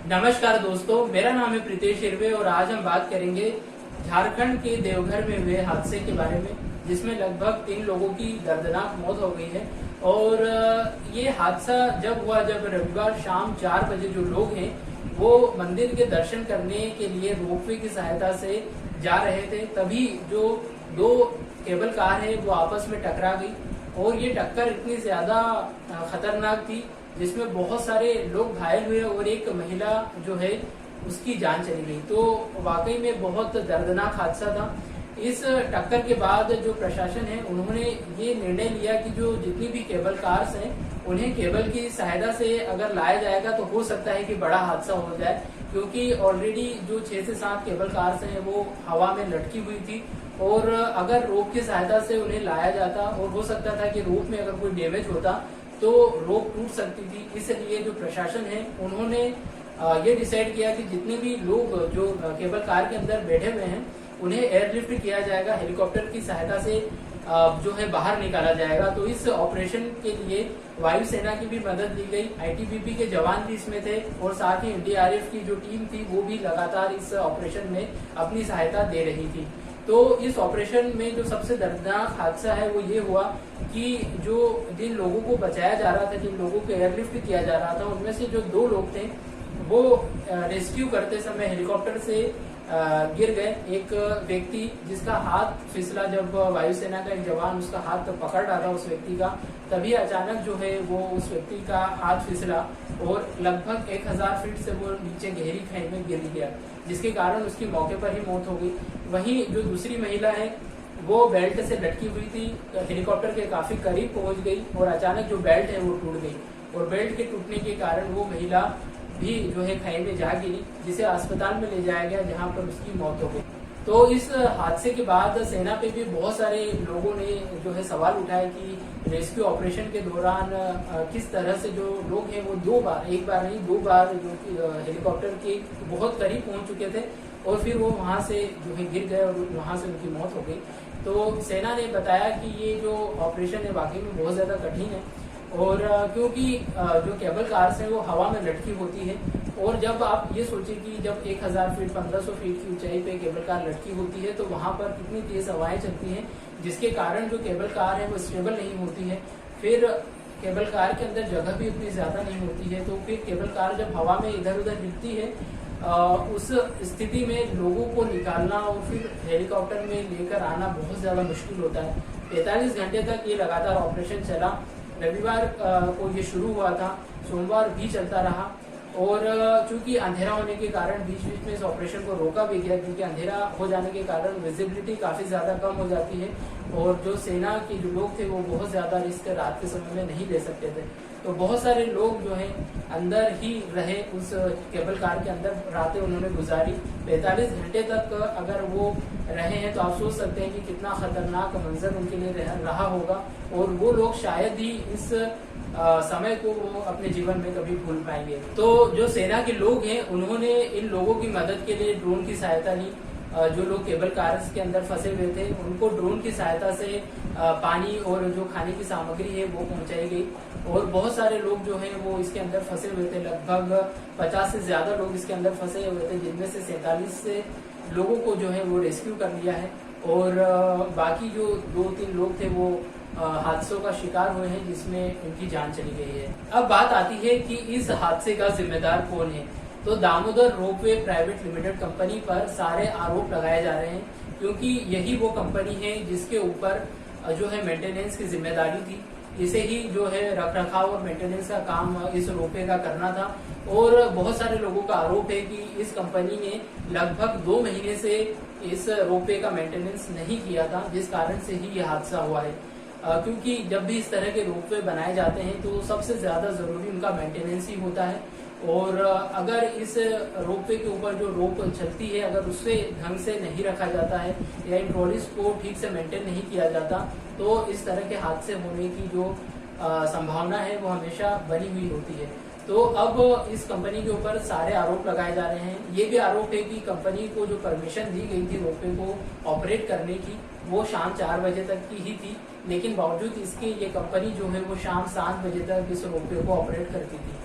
नमस्कार दोस्तों, मेरा नाम है प्रीतेश हिरवे और आज हम बात करेंगे झारखंड के देवघर में हुए हादसे के बारे में, जिसमें लगभग 3 लोगों की दर्दनाक मौत हो गई है। और ये हादसा जब हुआ, जब रविवार शाम 4 बजे जो लोग हैं वो मंदिर के दर्शन करने के लिए रोपवे की सहायता से जा रहे थे, तभी जो 2 केबल कार है वो आपस में टकरा गई। और ये टक्कर इतनी ज्यादा खतरनाक थी जिसमें बहुत सारे लोग घायल हुए और एक महिला जो है उसकी जान चली गई। तो वाकई में बहुत दर्दनाक हादसा था। इस टक्कर के बाद जो प्रशासन है उन्होंने ये निर्णय लिया कि जो जितनी भी केबल कार्स हैं उन्हें केबल की सहायता से अगर लाया जाएगा तो हो सकता है कि बड़ा हादसा हो जाए, क्योंकि ऑलरेडी जो 6 से 7 केबल कार्स हैं वो हवा में लटकी हुई थी। और अगर रोप की सहायता से उन्हें लाया जाता और हो सकता था कि रोप में अगर कोई डैमेज होता तो रोप टूट सकती थी। इसलिए जो प्रशासन है उन्होंने ये डिसाइड किया कि जितने भी लोग जो केबल कार के अंदर बैठे हुए हैं उन्हें एयरलिफ्ट किया जाएगा, हेलीकॉप्टर की सहायता से जो है बाहर निकाला जाएगा। तो इस ऑपरेशन के लिए वायुसेना की भी मदद ली गई, आईटीबीपी के जवान भी इसमें थे और साथ ही एनडीआरएफ की जो टीम थी वो भी लगातार इस ऑपरेशन में अपनी सहायता दे रही थी। तो इस ऑपरेशन में जो सबसे दर्दनाक हादसा है वो ये हुआ कि जो जिन लोगों को बचाया जा रहा था, जिन लोगों को एयरलिफ्ट किया जा रहा था, उनमें से जो 2 लोग थे वो रेस्क्यू करते समय हेलीकॉप्टर से गिर गए। एक व्यक्ति जिसका हाथ फिसला, जब वायुसेना का एक जवान उसका हाथ पकड़ रहा था उस व्यक्ति का, तभी अचानक जो है वो उस व्यक्ति का हाथ फिसला और लगभग 1000 फीट से वो नीचे गहरी खाई में गिर गया, जिसके कारण उसकी मौके पर ही मौत हो गई। वहीं जो दूसरी महिला है वो बेल्ट से लटकी हुई थी, हेलीकॉप्टर के काफी करीब पहुंच गई और अचानक जो बेल्ट है वो टूट गई और बेल्ट के टूटने के कारण वो महिला भी जो है खाई में जा गिरी, जिसे अस्पताल में ले जाया गया जहां पर उसकी मौत हो गई। तो इस हादसे के बाद सेना पे भी बहुत सारे लोगों ने जो है सवाल उठाए कि रेस्क्यू ऑपरेशन के दौरान किस तरह से जो लोग हैं वो 2 बार, एक बार नहीं 2 बार जो हेलीकॉप्टर के बहुत करीब पहुंच चुके थे और फिर वो वहां से जो है गिर गए और वहां से उनकी मौत हो गई। तो सेना ने बताया कि ये जो ऑपरेशन है वाकई में बहुत ज्यादा कठिन है और क्योंकि जो केबल कार्स है वो हवा में लटकी होती है और जब आप ये सोचिए कि जब 1000 फीट 1500 फीट की ऊंचाई पे केबल कार लटकी होती है तो वहां पर कितनी तेज हवाएं चलती हैं, जिसके कारण जो केबल कार है वो स्टेबल नहीं होती है। फिर केबल कार के अंदर जगह भी उतनी ज्यादा नहीं होती है, तो फिर केबल कार जब हवा में इधर उधर हिलती है उस स्थिति में लोगों को निकालना और फिर हेलीकॉप्टर में लेकर आना बहुत ज्यादा मुश्किल होता है। 45 घंटे तक ये लगातार ऑपरेशन चला। रविवार को ये शुरू हुआ था, सोमवार भी चलता रहा और चूंकि अंधेरा होने के कारण बीच बीच में इस ऑपरेशन को रोका भी गया, क्योंकि अंधेरा हो जाने के कारण विजिबिलिटी काफी ज्यादा कम हो जाती है और जो सेना के जो लोग थे वो बहुत ज्यादा रिस्क रात के समय में नहीं ले सकते थे। तो बहुत सारे लोग जो है अंदर ही रहे, उस केबल कार के अंदर रातें उन्होंने गुजारी। 45 घंटे तक अगर वो रहे हैं तो आप सोच सकते हैं कि कितना खतरनाक मंजर उनके लिए रहा होगा और वो लोग शायद ही इस समय को वो अपने जीवन में कभी भूल पाएंगे। तो जो सेना के लोग हैं उन्होंने इन लोगों की मदद के लिए ड्रोन की सहायता ली। जो लोग केबल कार्स के अंदर फंसे हुए थे उनको ड्रोन की सहायता से पानी और जो खाने की सामग्री है वो पहुंचाई गई और बहुत सारे लोग जो हैं वो इसके अंदर फंसे हुए थे। लगभग 50 से ज्यादा लोग इसके अंदर फंसे हुए थे, जिनमें से 47 से लोगों को जो है वो रेस्क्यू कर लिया है और बाकी जो 2-3 लोग थे वो हादसों का शिकार हुए हैं, जिसमें उनकी जान चली गई है। अब बात आती है कि इस हादसे का जिम्मेदार कौन है। तो Damodar ropeway private limited company पर सारे आरोप लगाए जा रहे हैं, क्योंकि यही वो कंपनी है जिसके ऊपर जो है मेंटेनेंस की जिम्मेदारी थी। इसे ही जो है रखरखाव और मेंटेनेंस का काम इस रोपवे का करना था और बहुत सारे लोगों का आरोप है कि इस कंपनी ने लगभग 2 महीने से इस रोपवे का मेंटेनेंस नहीं किया था, जिस कारण से ही ये हादसा हुआ है। क्योंकि जब भी इस तरह के रोपवे बनाए जाते हैं तो सबसे ज्यादा जरूरी उनका मेंटेनेंस ही होता है और अगर इस रोपवे के ऊपर जो रोप चलती है अगर उससे ढंग से नहीं रखा जाता है या इन ट्रॉलीज को ठीक से मेंटेन नहीं किया जाता तो इस तरह के हादसे होने की जो संभावना है वो हमेशा बनी हुई होती है। तो अब इस कंपनी के ऊपर सारे आरोप लगाए जा रहे हैं। ये भी आरोप है कि कंपनी को जो परमिशन दी गई थी रोपवे को ऑपरेट करने की वो शाम 4 बजे तक की ही थी, लेकिन बावजूद इसके ये कंपनी जो है वो शाम 7 बजे तक इस रोपवे को ऑपरेट करती थी।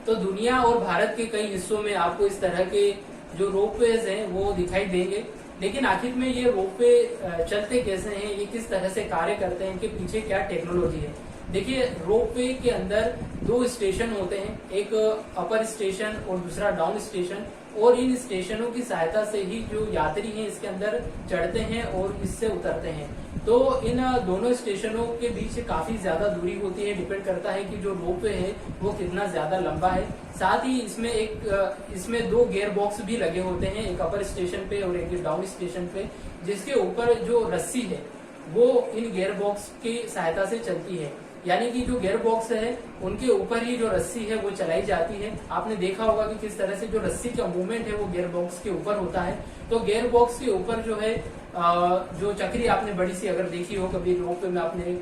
तो दुनिया और भारत के कई हिस्सों में आपको इस तरह के जो रोपवेज हैं वो दिखाई देंगे। लेकिन आखिर में ये रोपवे चलते कैसे हैं, ये किस तरह से कार्य करते हैं, इनके पीछे क्या टेक्नोलॉजी है। देखिए, रोपवे के अंदर 2 स्टेशन होते हैं, एक अपर स्टेशन और दूसरा डाउन स्टेशन, और इन स्टेशनों की सहायता से ही जो यात्री हैं इसके अंदर चढ़ते हैं और इससे उतरते हैं। तो इन दोनों स्टेशनों के बीच काफी ज्यादा दूरी होती है, डिपेंड करता है कि जो रोपवे है वो कितना ज्यादा लंबा है। साथ ही इसमें 2 गियर बॉक्स भी लगे होते हैं, एक अपर स्टेशन पे और एक डाउन स्टेशन पे, जिसके ऊपर जो रस्सी है वो इन गियर बॉक्स की सहायता से चलती है। यानी कि जो गियर बॉक्स है उनके ऊपर ही जो रस्सी है वो चलाई जाती है। आपने देखा होगा कि किस तरह से जो रस्सी का मूवमेंट है वो गियर बॉक्स के ऊपर होता है। तो गियर बॉक्स के ऊपर जो है जो चक्री आपने बड़ी सी अगर देखी हो, कभी रोपवे में आपने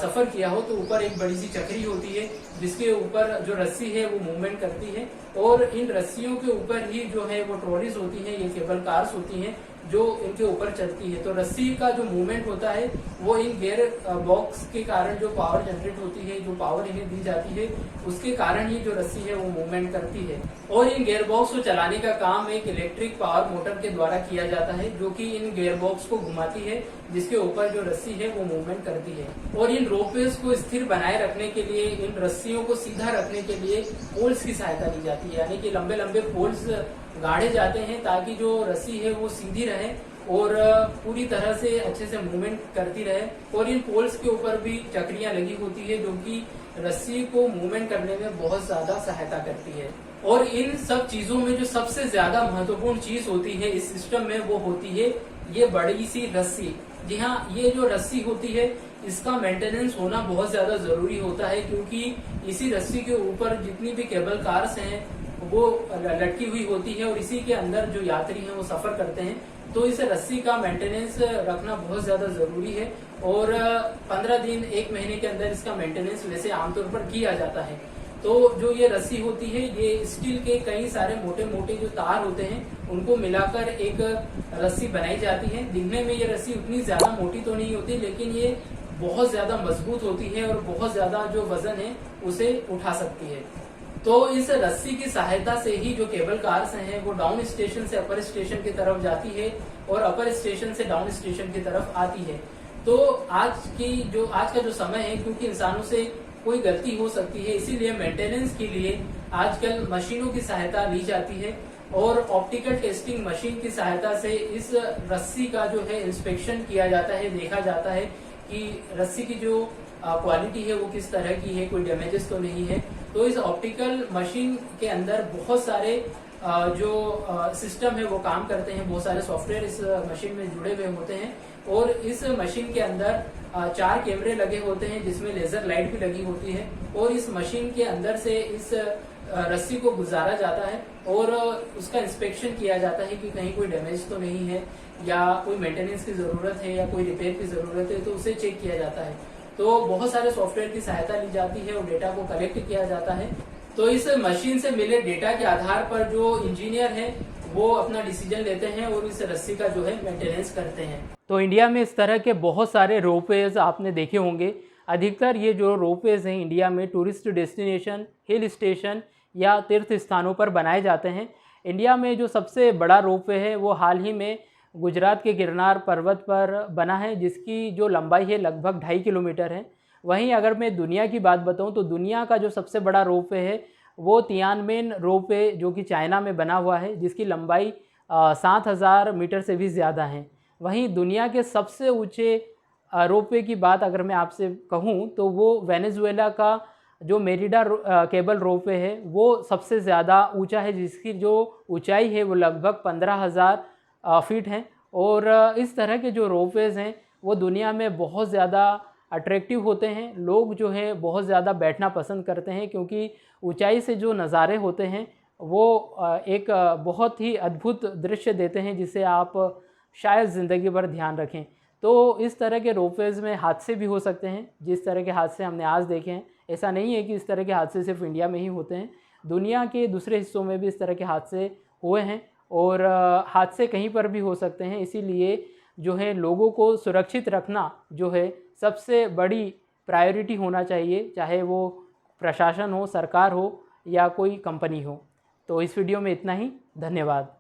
सफर किया हो, तो ऊपर एक बड़ी सी चक्री होती है जिसके ऊपर जो रस्सी है वो मूवमेंट करती है, और इन रस्सियों के ऊपर ही जो है वो ट्रॉलीज होती है, ये केबल कार्स होती हैं जो इनके ऊपर चलती है। तो रस्सी का जो मूवमेंट होता है वो इन गियर बॉक्स के कारण जो पावर जनरेट होती है, जो पावर इन्हें दी जाती है, उसके कारण ही जो रस्सी है वो मूवमेंट करती है। और इन गियर बॉक्स को चलाने का काम एक इलेक्ट्रिक पावर मोटर के द्वारा किया जाता है, जो कि इन गियर बॉक्स को घुमाती है, जिसके ऊपर जो रस्सी है वो मूवमेंट करती है। और इन रोपवेज को स्थिर बनाए रखने के लिए, इन रस्सियों को सीधा रखने के लिए पोल्स की सहायता ली जाती है। यानी कि लंबे लंबे पोल्स गाड़े जाते हैं ताकि जो रस्सी है वो सीधी रहे और पूरी तरह से अच्छे से मूवमेंट करती रहे। और इन पोल्स के ऊपर भी चक्रियां लगी होती है जो कि रस्सी को मूवमेंट करने में बहुत ज्यादा सहायता करती है। और इन सब चीजों में जो सबसे ज्यादा महत्वपूर्ण चीज होती है इस सिस्टम में, वो होती है ये बड़ी सी रस्सी। जी हाँ, ये जो रस्सी होती है इसका मेंटेनेंस होना बहुत ज्यादा जरूरी होता है, क्योंकि इसी रस्सी के ऊपर जितनी भी केबल कार्स हैं वो लटकी हुई होती है और इसी के अंदर जो यात्री हैं वो सफर करते हैं। तो इस रस्सी का मेंटेनेंस रखना बहुत ज्यादा जरूरी है, और 15 दिन 1 महीने के अंदर इसका मेंटेनेंस वैसे आमतौर पर किया जाता है। तो जो ये रस्सी होती है ये स्टील के कई सारे मोटे मोटे जो तार होते हैं उनको मिलाकर एक रस्सी बनाई जाती है। दिखने में ये रस्सी उतनी ज्यादा मोटी तो नहीं होती, लेकिन ये बहुत ज्यादा मजबूत होती है और बहुत ज्यादा जो वजन है उसे उठा सकती है। तो इस रस्सी की सहायता से ही जो केबल कार्स हैं वो डाउन स्टेशन से अपर स्टेशन की तरफ जाती है और अपर स्टेशन से डाउन स्टेशन की तरफ आती है। तो आज का जो समय है, क्योंकि इंसानों से कोई गलती हो सकती है, इसीलिए मेंटेनेंस के लिए आजकल मशीनों की सहायता ली जाती है, और ऑप्टिकल टेस्टिंग मशीन की सहायता से इस रस्सी का जो है इंस्पेक्शन किया जाता है, देखा जाता है कि रस्सी की जो क्वालिटी है वो किस तरह की है, कोई डैमेजेस तो नहीं है। तो इस ऑप्टिकल मशीन के अंदर बहुत सारे जो सिस्टम है वो काम करते हैं, बहुत सारे सॉफ्टवेयर इस मशीन में जुड़े हुए होते हैं, और इस मशीन के अंदर 4 कैमरे लगे होते हैं जिसमें लेजर लाइट भी लगी होती है, और इस मशीन के अंदर से इस रस्सी को गुजारा जाता है और उसका इंस्पेक्शन किया जाता है कि कहीं कोई डैमेज तो नहीं है, या कोई मेंटेनेंस की जरूरत है, या कोई रिपेयर की जरूरत है, तो उसे चेक किया जाता है। तो बहुत सारे सॉफ्टवेयर की सहायता ली जाती है और डेटा को कलेक्ट किया जाता है। तो इस मशीन से मिले डेटा के आधार पर जो इंजीनियर है वो अपना डिसीजन लेते हैं और इस रस्सी का जो है मेंटेनेंस करते हैं। तो इंडिया में इस तरह के बहुत सारे रोपवेज आपने देखे होंगे। अधिकतर ये जो रोपवेज हैं इंडिया में टूरिस्ट डेस्टिनेशन, हिल स्टेशन या तीर्थ स्थानों पर बनाए जाते हैं। इंडिया में जो सबसे बड़ा रोपवे है वो हाल ही में गुजरात के गिरनार पर्वत पर बना है, जिसकी जो लंबाई है लगभग 2.5 किलोमीटर है। वहीं अगर मैं दुनिया की बात बताऊं तो दुनिया का जो सबसे बड़ा रोपवे है वो तियानमेन रोपवे जो कि चाइना में बना हुआ है, जिसकी लंबाई 7,000 मीटर से भी ज़्यादा है। वहीं दुनिया के सबसे ऊंचे रोपवे की बात अगर मैं आपसे कहूं तो वो वेनेजुएला का जो मेरिडा केबल रोपवे है वो सबसे ज़्यादा ऊंचा है, जिसकी जो ऊंचाई है वो लगभग 15,000 फीट हैं। और इस तरह के जो रोपवेज़ हैं वो दुनिया में बहुत ज़्यादा अट्रैक्टिव होते हैं। लोग जो है बहुत ज़्यादा बैठना पसंद करते हैं, क्योंकि ऊंचाई से जो नज़ारे होते हैं वो एक बहुत ही अद्भुत दृश्य देते हैं, जिसे आप शायद ज़िंदगी भर ध्यान रखें। तो इस तरह के रोपवेज़ में हादसे भी हो सकते हैं, जिस तरह के हादसे हमने आज देखे हैं। ऐसा नहीं है कि इस तरह के हादसे सिर्फ इंडिया में ही होते हैं, दुनिया के दूसरे हिस्सों में भी इस तरह के हादसे हुए हैं, और हादसे कहीं पर भी हो सकते हैं। इसीलिए जो है लोगों को सुरक्षित रखना जो है सबसे बड़ी प्रायोरिटी होना चाहिए, चाहे वो प्रशासन हो, सरकार हो या कोई कंपनी हो। तो इस वीडियो में इतना ही, धन्यवाद।